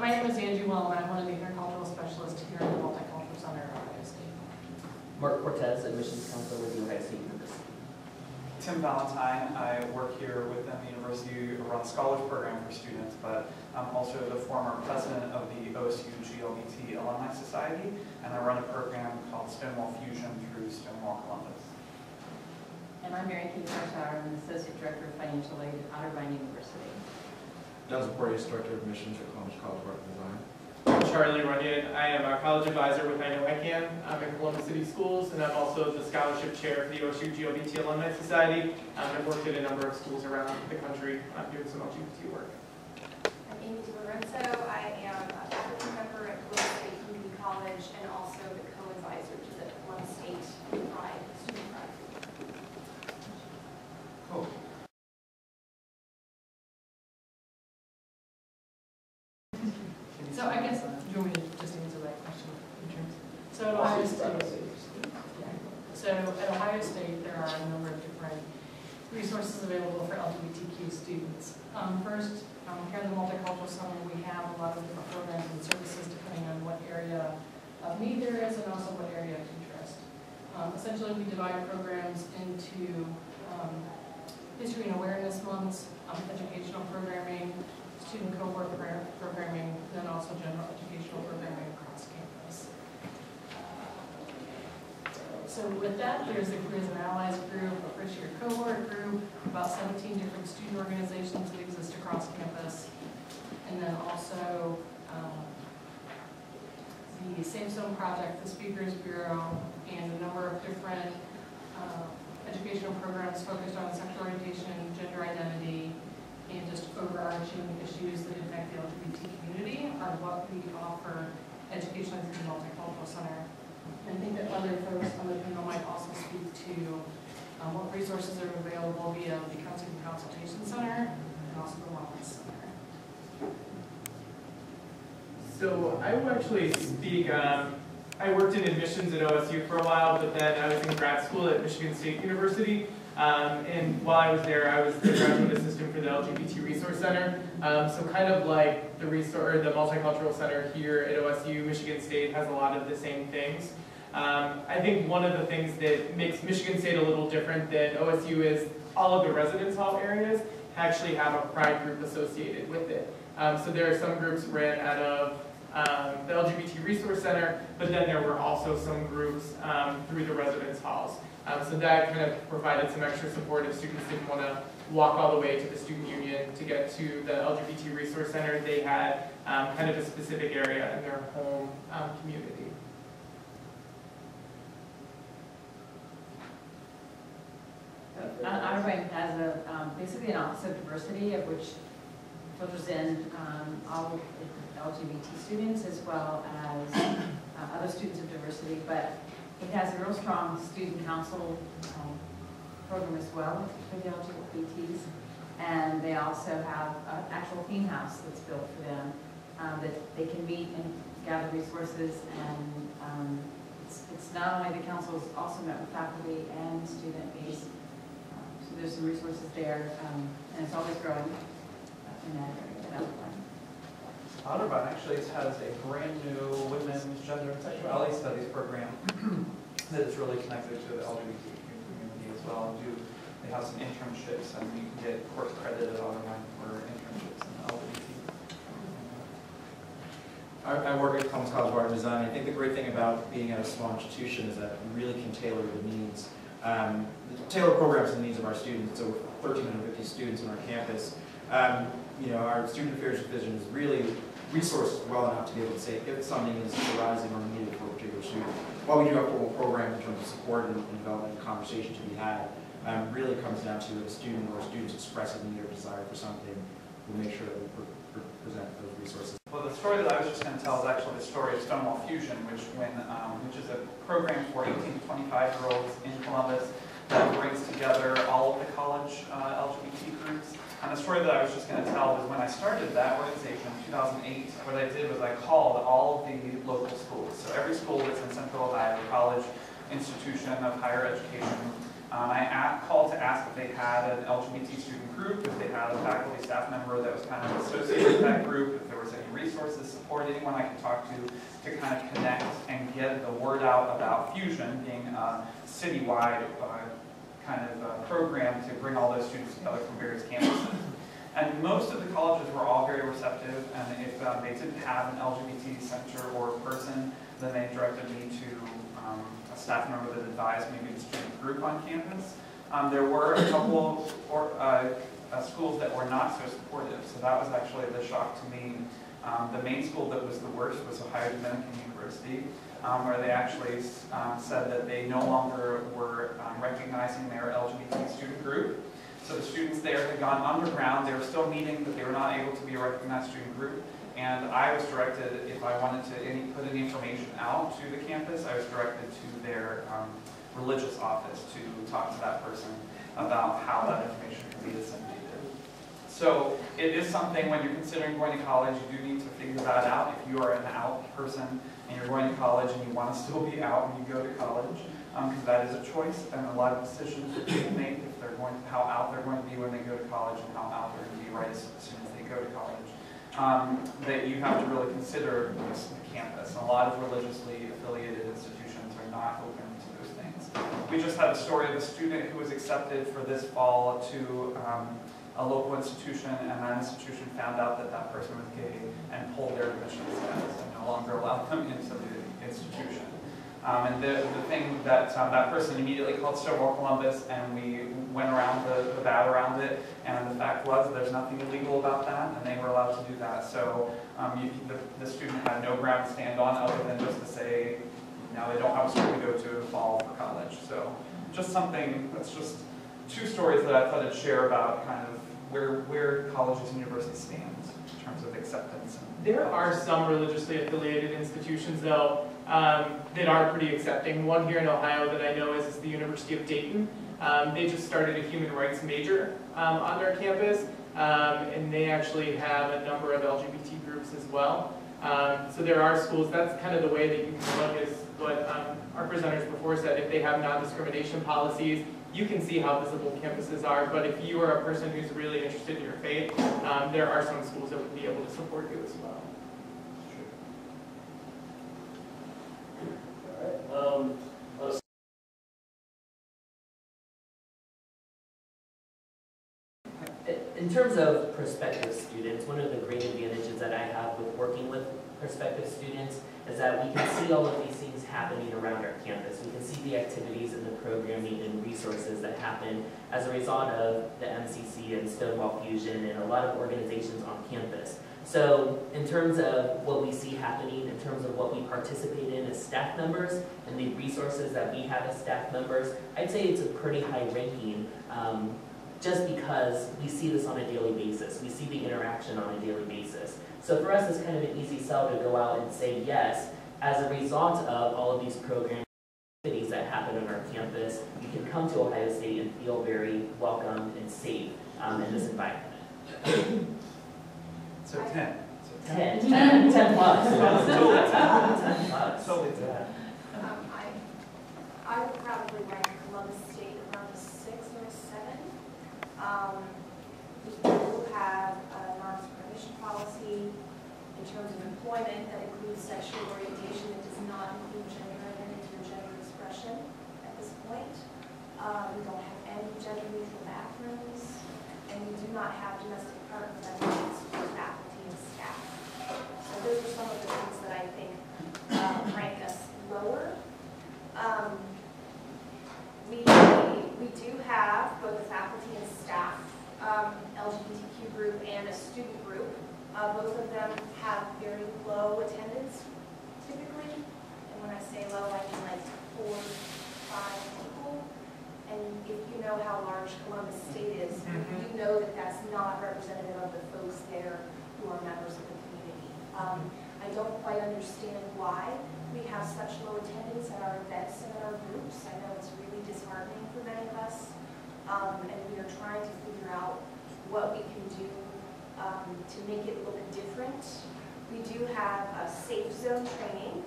My name is Angie Wellman. I'm one of the intercultural specialists here at the Multicultural Center at Ohio State. Mark Cortez, Admissions Counselor with the Ohio State University. Tim Valentine. I work here within the university, run a scholars program for students, but I'm also the former president of the OSU LGBT Alumni Society, and I run a program called Stonewall Fusion through Stonewall Columbus. And I'm Mary Kate Sartar. I'm the Associate Director of Financial Aid at Otterbein University. Don Zaportius, Director of Admissions at Columbus College of Art and Design. Charlie Runyon. I am a college advisor with I Know I Can. I'm in Columbus City Schools, and I'm also the scholarship chair for the OSU LGBT Alumni Society. I've worked at a number of schools around the country doing some LGBT work. I'm Amy DiLorenzo. I am a faculty member at Columbus State Community College and also the co-advisor to the Columbus State Pride, Student Pride. Cool. So I guess, do you want me to just answer that question in terms? So at Ohio State, there are a number of different resources available for LGBTQ students. First, here in the Multicultural Center, we have a lot of different programs and services depending on what area of need there is and also what area of interest. Essentially, we divide programs into history and awareness months, educational programming, student cohort programming, and then also general educational programming across campus. So with that, there's the Careers and Allies group, a first-year cohort group, about 17 different student organizations that exist across campus, and then also the Same Stone Project, the Speakers Bureau, and a number of different educational programs focused on sexual orientation, gender identity, and just overarching issues that impact the LGBT community are what we offer educationally through the Multicultural Center. And I think that other folks on the panel might also speak to what resources are available via the Counseling and Consultation Center and also the Wellness Center. So I will actually speak. I worked in admissions at OSU for a while, but then I was in grad school at Michigan State University. And while I was there, I was the graduate assistant for the LGBT Resource Center. So kind of like the Multicultural Center here at OSU, Michigan State has a lot of the same things. I think one of the things that makes Michigan State a little different than OSU is all of the residence hall areas actually have a pride group associated with it. So there are some groups ran out of the LGBT Resource Center, but then there were also some groups through the residence halls. So that kind of provided some extra support if students didn't want to walk all the way to the student union to get to the LGBT Resource Center. They had kind of a specific area in their home community. Otterbein has basically an Office of Diversity, of which filters in all LGBT students as well as other students of diversity, but it has a real strong student council program as well for the LGBTs, and they also have an actual theme house that's built for them that they can meet and gather resources, and it's not only the council, it's also met with faculty and student base. So there's some resources there, and it's always growing in that area. Otterbein actually has a brand new women's gender and sexuality studies program that is really connected to the LGBT community as well. They have some internships, and you can get course credit at Otterbein for internships in the LGBT. I work at Columbus College of Art and Design. I think the great thing about being at a small institution is that we really can tailor the needs. Tailor programs to the needs of our students. So 1,350 students on our campus. Our student affairs division is really resourced well enough to be able to say if something is arising or needed for a particular student. While we do have formal programs in terms of support and development and conversation to be had, really comes down to if a student or students express a need or desire for something, we'll make sure that we present those resources. Well, the story that I was just going to tell is actually the story of Stonewall Fusion, which is a program for 18 to 25-year-olds in Columbus that brings together all of the college LGBT groups. And the story that I was just going to tell was when I started that organization in 2008, what I did was I called all of the local schools. So every school that's in Central Ohio, college, institution of higher education, I called to ask if they had an LGBT student group, if they had a faculty staff member that was kind of associated with that group, if there there was any resources, support, anyone I could talk to kind of connect and get the word out about Fusion being a citywide kind of program to bring all those students together from various campuses. And most of the colleges were all very receptive, and if they didn't have an LGBT center or person, then they directed me to a staff member that advised maybe the student group on campus. There were a couple schools that were not so supportive, so that was actually the shock to me. The main school that was the worst was Ohio Dominican University, where they actually said that they no longer were recognizing their LGBT student group. So the students there had gone underground. They were still meeting, but they were not able to be a recognized student group. And I was directed, if I wanted to put any information out to the campus, I was directed to their religious office to talk to that person about how that information could be disseminated. So it is something when you're considering going to college, you do need to figure that out. If you are an out person and you're going to college and you want to still be out when you go to college, because that is a choice, and a lot of decisions that people make if they're going to, how out they're going to be when they go to college and how out they're going to be right as soon as they go to college. That you have to really consider the campus. And a lot of religiously affiliated institutions are not open to those things. We just had a story of a student who was accepted for this fall to a local institution, and that institution found out that that person was gay and pulled their admission status and no longer allowed them into the institution. And the thing that that person immediately called Stonewall Columbus, and we went around the bat around it, and the fact was there's nothing illegal about that, and they were allowed to do that. So the student had no ground to stand on other than just to say, now they don't have a school to go to fall for college. So just something, that's just two stories that I thought I'd share about kind of where colleges and universities stand in terms of acceptance. There are some religiously affiliated institutions, though, that are pretty accepting. One here in Ohio that I know is the University of Dayton. They just started a human rights major on their campus, and they actually have a number of LGBT groups as well. So there are schools, that's kind of the way that you can look, is what our presenters before said. If they have non-discrimination policies, you can see how visible campuses are, but if you are a person who's really interested in your faith, there are some schools that would be able to support you as well. In terms of prospective students, one of the great advantages that I have with working with prospective students is that we can see all of these things happening around our campus. We can see the activities and the programming and resources that happen as a result of the MCC and Stonewall Fusion and a lot of organizations on campus. So in terms of what we see happening, in terms of what we participate in as staff members and the resources that we have as staff members, I'd say it's a pretty high ranking just because we see this on a daily basis. We see the interaction on a daily basis. So for us, it's kind of an easy sell to go out and say yes. As a result of all of these programs that happen on our campus, you can come to Ohio State and feel very welcome and safe in this environment. So 10. 10 plus. Totally 10 plus. Totally 10. Yeah. I would probably rank Columbus State around a 6 or a 7. We do have a non-discrimination policy in terms of employment that includes sexual orientation that does not include gender identity or gender expression at this point. We don't have any gender-neutral bathrooms, and we do not have domestic partner benefits for faculty and staff. So those are some of the things that I think rank us lower. We do have both a faculty and staff LGBTQ group and a student group. Both of them have very low attendance typically, and when I say low, I mean like 4 or 5 people. And if you know how large Columbus State is, you know that that's not representative of the folks there who are members of the community. I don't quite understand why we have such low attendance at our events and at our groups. I know it's really disheartening for many of us, and we are trying to figure out what we can do to make it look different. We do have a safe zone training,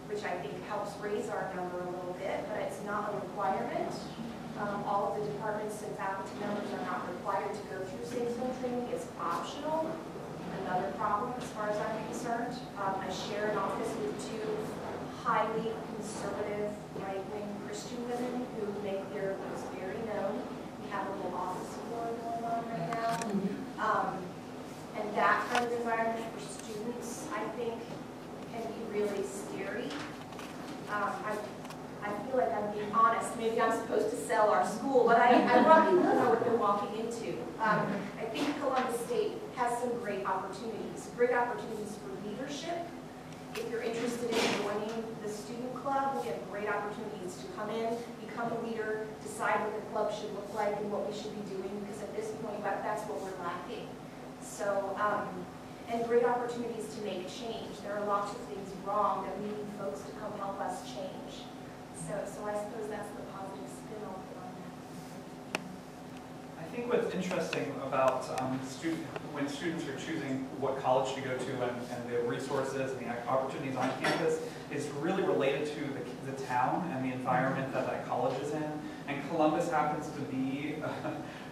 which I think helps raise our number a little bit, but it's not a requirement. All of the departments and faculty members are not required to go through safe zone training. It's optional, and another problem as far as I'm concerned. I share an office with two highly conservative, right-wing Christian women who make their views very known. We have a little office war going on right now. And that kind of environment for students, I think, can be really scary. I feel like I'm being honest. Maybe I'm supposed to sell our school, but I want people to know what they're walking into. I think Columbus State has some great opportunities for leadership. If you're interested in joining the student club, we have great opportunities to come in, become a leader, decide what the club should look like and what we should be doing, because at this point, that's what we're lacking. So, and great opportunities to make change. There are lots of things wrong that we need folks to come help us change. So I suppose that's the positive spin I'll put on that. I think what's interesting about when students are choosing what college to go to and the resources and the opportunities on campus is really related to the town and the environment that college is in. And Columbus happens to be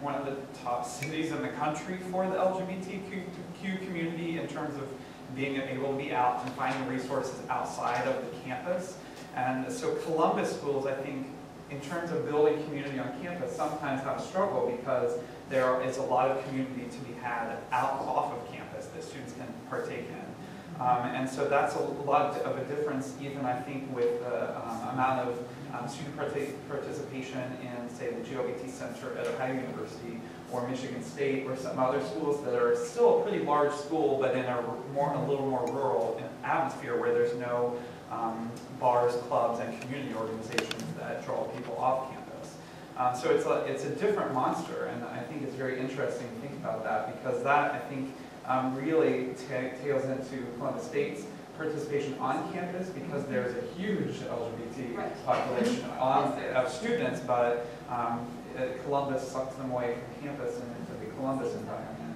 one of the top cities in the country for the LGBTQ community in terms of being able to be out and finding resources outside of the campus. And so Columbus schools, I think, in terms of building community on campus, sometimes have a struggle because there is a lot of community to be had off of campus that students can partake in. And so that's a lot of a difference, even I think, with the amount of student participation in, say, the LGBT Center at Ohio University or Michigan State or some other schools that are still a pretty large school, but in a little more rural atmosphere where there's no bars, clubs, and community organizations that draw people off campus. So it's a different monster, and I think it's very interesting to think about that, because that, I think, really tails into Columbus State's participation on campus, because there's a huge LGBT population of students, but Columbus sucks them away from campus and into the Columbus environment.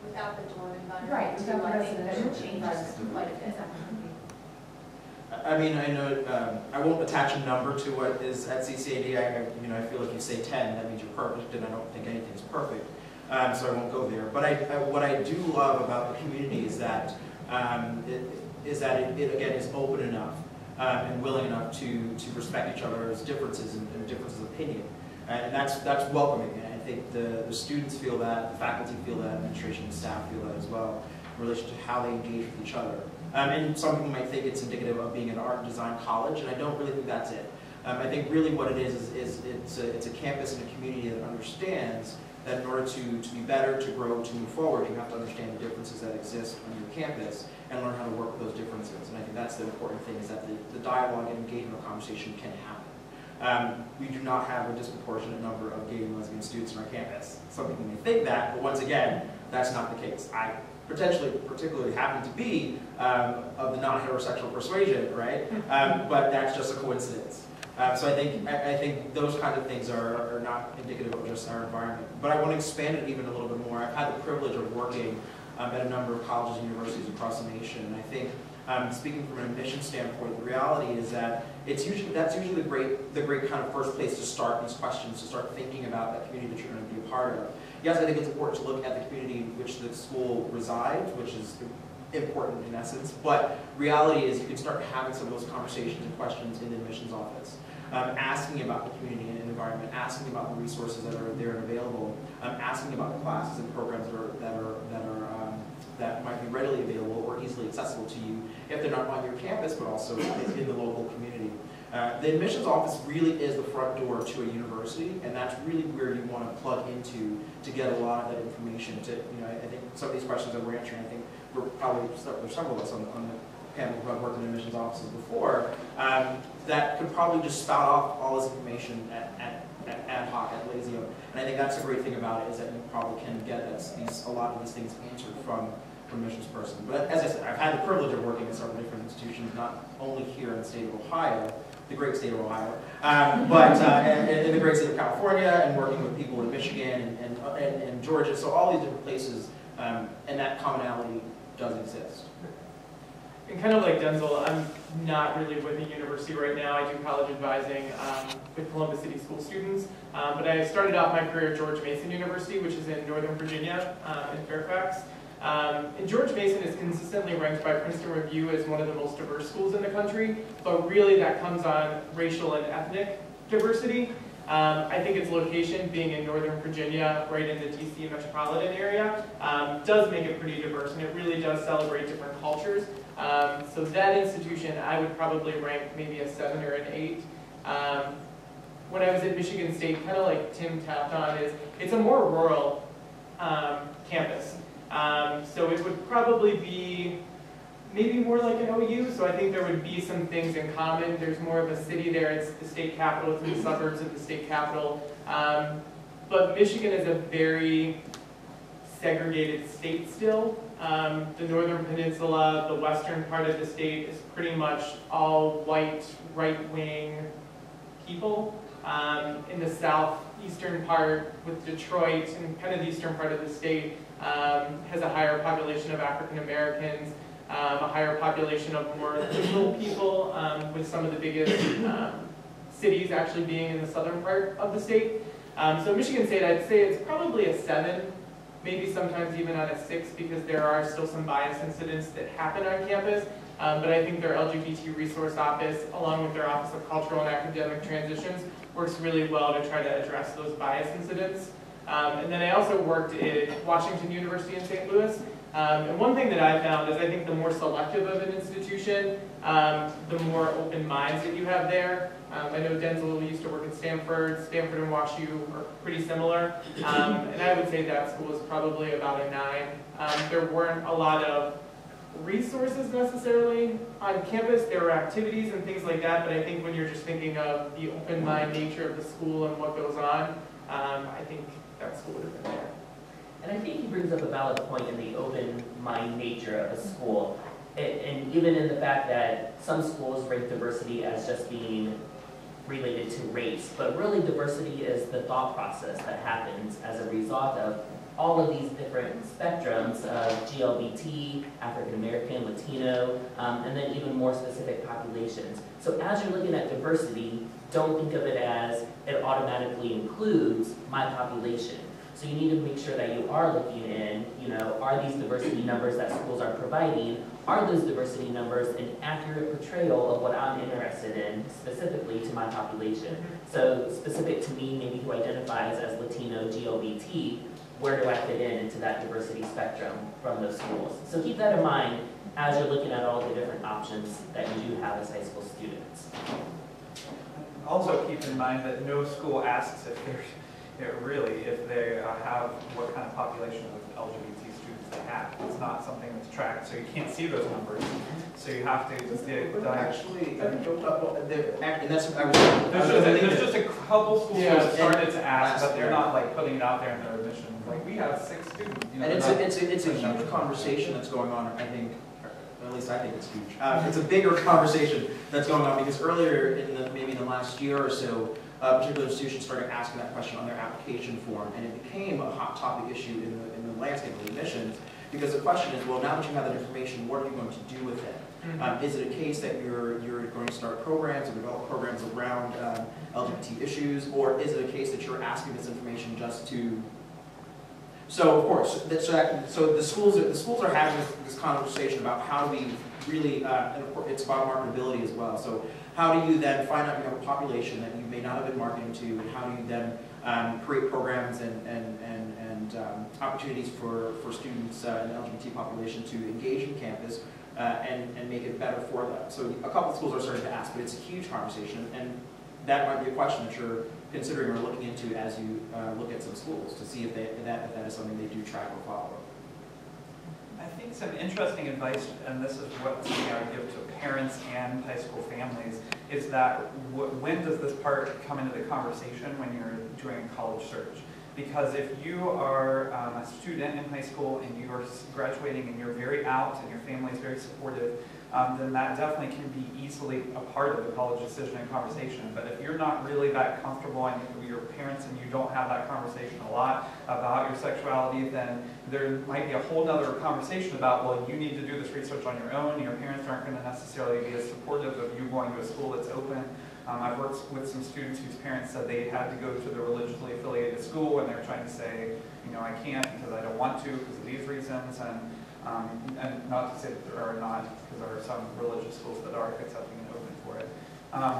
Without the dorm environment, Right, too, without the I think residential that changes environment. quite a bit. I mean, I know I won't attach a number to what is at CCAD. I feel like you say 10, that means you're perfect, and I don't think anything's perfect, so I won't go there. But what I do love about the community is that it again is open enough and willing enough to respect each other's differences and differences of opinion, and that's welcoming. And I think the students feel that, the faculty feel that, administration and staff feel that as well, in relation to how they engage with each other. And some people might think it's indicative of being an art and design college, and I don't really think that's it. I think really what it is it's a campus and a community that understands that in order to be better, to grow, to move forward, you have to understand the differences that exist on your campus and learn how to work with those differences. And I think that's the important thing, is that the dialogue and engagement of conversation can happen. We do not have a disproportionate number of gay and lesbian students on our campus. Some people may think that, but once again, that's not the case. I particularly happen to be of the non-heterosexual persuasion, right? But that's just a coincidence. So I think those kind of things are not indicative of just our environment. But I want to expand it even a little bit more. I've had the privilege of working at a number of colleges and universities across the nation, and I think, speaking from an admission standpoint, the reality is that that's usually the great kind of first place to start these questions, to start thinking about that community that you're going to be a part of. Yes, I think it's important to look at the community in which the school resides, which is important in essence, but reality is you can start having some of those conversations and questions in the admissions office, asking about the community and environment, asking about the resources that are there and available, asking about the classes and programs that might be readily available or easily accessible to you if they're not on your campus, but also in the local community. The admissions office really is the front door to a university, and that's really where you want to plug into to get a lot of that information. I think some of these questions that we're answering, I think there's several of us on the panel who have worked in admissions offices before, that could probably just spout off all this information at ad hoc, at Lazio. And I think that's the great thing about it, is that you probably can get a lot of these things answered from admissions person. But as I said, I've had the privilege of working in several different institutions, not only here in the state of Ohio, the great state of Ohio, but in the great state of California, and working with people in Michigan and Georgia. So all these different places, and that commonality does exist. And kind of like Denzel, I'm not really with a university right now. I do college advising with Columbus City School students. But I started off my career at George Mason University, which is in Northern Virginia, in Fairfax. And George Mason is consistently ranked by Princeton Review as one of the most diverse schools in the country, but really that comes on racial and ethnic diversity. I think its location, being in Northern Virginia, right in the DC metropolitan area, does make it pretty diverse, and it really does celebrate different cultures. So that institution, I would probably rank maybe a 7 or an 8. When I was at Michigan State, kind of like Tim tapped on, it's a more rural campus. So it would probably be maybe more like an OU, so I think there would be some things in common. There's more of a city there, it's the state capital, it's in the suburbs of the state capital. But Michigan is a very segregated state still. The northern peninsula, the western part of the state is pretty much all white, right-wing people. In the southeastern part with Detroit and kind of the eastern part of the state has a higher population of African Americans, a higher population of more liberal people, with some of the biggest cities actually being in the southern part of the state. So Michigan State, I'd say it's probably a 7, maybe sometimes even on a 6, because there are still some bias incidents that happen on campus. But I think their LGBT resource office, along with their Office of Cultural and Academic Transitions, works really well to try to address those bias incidents. And then I also worked at Washington University in St. Louis. And one thing that I found is I think the more selective of an institution, the more open minds that you have there. I know Denzel used to work at Stanford. Stanford and WashU are pretty similar. And I would say that school is probably about a 9. There weren't a lot of resources necessarily on campus. There were activities and things like that, but I think when you're just thinking of the open mind nature of the school and what goes on, I think that school would have been there. And I think he brings up a valid point in the open mind nature of a school. And even in the fact that some schools rank diversity as just being related to race, but really diversity is the thought process that happens as a result of all of these different spectrums of GLBT, African American, Latino, and then even more specific populations. So as you're looking at diversity, don't think of it as it automatically includes my population. So you need to make sure that you are looking in, are these diversity numbers that schools are providing, are those diversity numbers an accurate portrayal of what I'm interested in, specifically to my population? So specific to me, maybe who identifies as Latino, GLBT, where do I fit into that diversity spectrum from those schools? So keep that in mind as you're looking at all the different options that you do have as high school students. Also keep in mind that no school asks if they have what kind of population of LGBT students they have. It's not something that's tracked, so you can't see those numbers. So you have to just Actually, and that's there's just a couple schools that started to ask, but they're year. not like putting it out there in their admissions. Like we have 6 students. And it's a huge conversation that's going on. I think, or at least I think it's huge. It's a bigger conversation that's going on because earlier maybe in the last year or so, particular institutions started asking that question on their application form, and it became a hot topic issue in the landscape of admissions, because the question is, well, now that you have that information, what are you going to do with it? Is it a case that you're going to start programs or develop programs around LGBT issues, or is it a case that you're asking this information just to? So of course, so the schools are having this conversation about how do we really, and of course, it's about marketability as well. So how do you then find out you have a population that you may not have been marketing to, and how do you then create programs and opportunities for students in the LGBT population to engage in campus and make it better for them. So a couple of schools are starting to ask, but it's a huge conversation, and that might be a question that you're considering or looking into as you look at some schools to see if that is something they do track or follow. I think some interesting advice, and this is what something I would give to parents and high school families, is that when does this part come into the conversation when you're doing a college search? Because if you are a student in high school and you are graduating and you're very out and your family is very supportive, then that definitely can be easily a part of the college decision and conversation. But if you're not really that comfortable and your parents and you don't have that conversation a lot about your sexuality, then there might be a whole other conversation about, well, you need to do this research on your own. Your parents aren't going to necessarily be as supportive of you going to a school that's open. I've worked with some students whose parents said they had to go to the religiously affiliated school, and they were trying to say, I can't because I don't want to because of these reasons. And And not to say that there are not, because there are some religious schools that are accepting and open for it.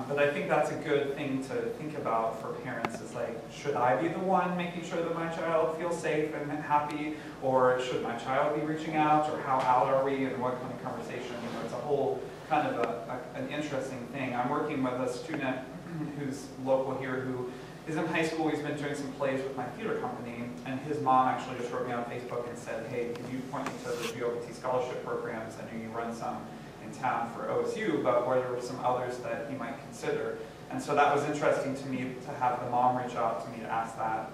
But I think that's a good thing to think about for parents is like, should I be the one making sure that my child feels safe and happy? Or should my child be reaching out? Or how out are we and what kind of conversation? You know, it's a whole kind of an interesting thing. I'm working with a student who's local here who is in high school. He's been doing some plays with my theater company, and his mom actually just wrote me on Facebook and said, hey, can you point me to the LGBT scholarship programs? I know you run some in town for OSU, but what are some others that you might consider? And so that was interesting to me to have the mom reach out to me to ask that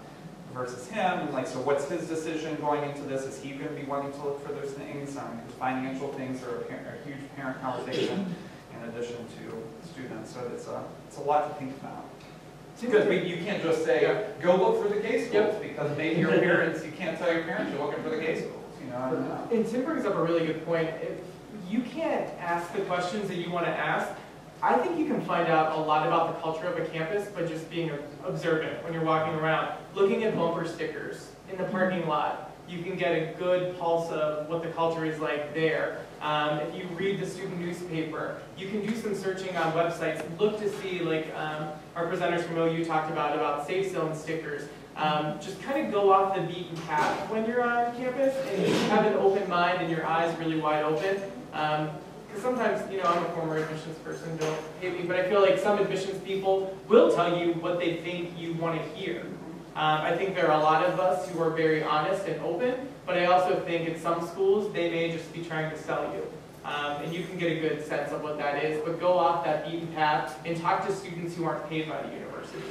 versus him. And like, so what's his decision going into this? Is he going to be wanting to look for those things? His financial things are a huge parent conversation in addition to students. So it's a lot to think about. Because you can't just say, go look for the gay schools, because maybe your parents, you can't tell your parents you're looking for the gay schools, you know? And Tim brings up a really good point. If you can't ask the questions that you want to ask, I think you can find out a lot about the culture of a campus by just being observant when you're walking around. Looking at bumper stickers in the parking lot, you can get a good pulse of what the culture is like there. If you read the student newspaper, you can do some searching on websites. Look to see, like our presenters from OU talked about safe zone stickers. Just kind of go off the beaten path when you're on campus and have an open mind and your eyes really wide open. Because sometimes, you know, I'm a former admissions person, don't hate me, but I feel like some admissions people will tell you what they think you want to hear. I think there are a lot of us who are very honest and open, but I also think in some schools they may just be trying to sell you. And you can get a good sense of what that is, but go off that beaten path and talk to students who aren't paid by the university.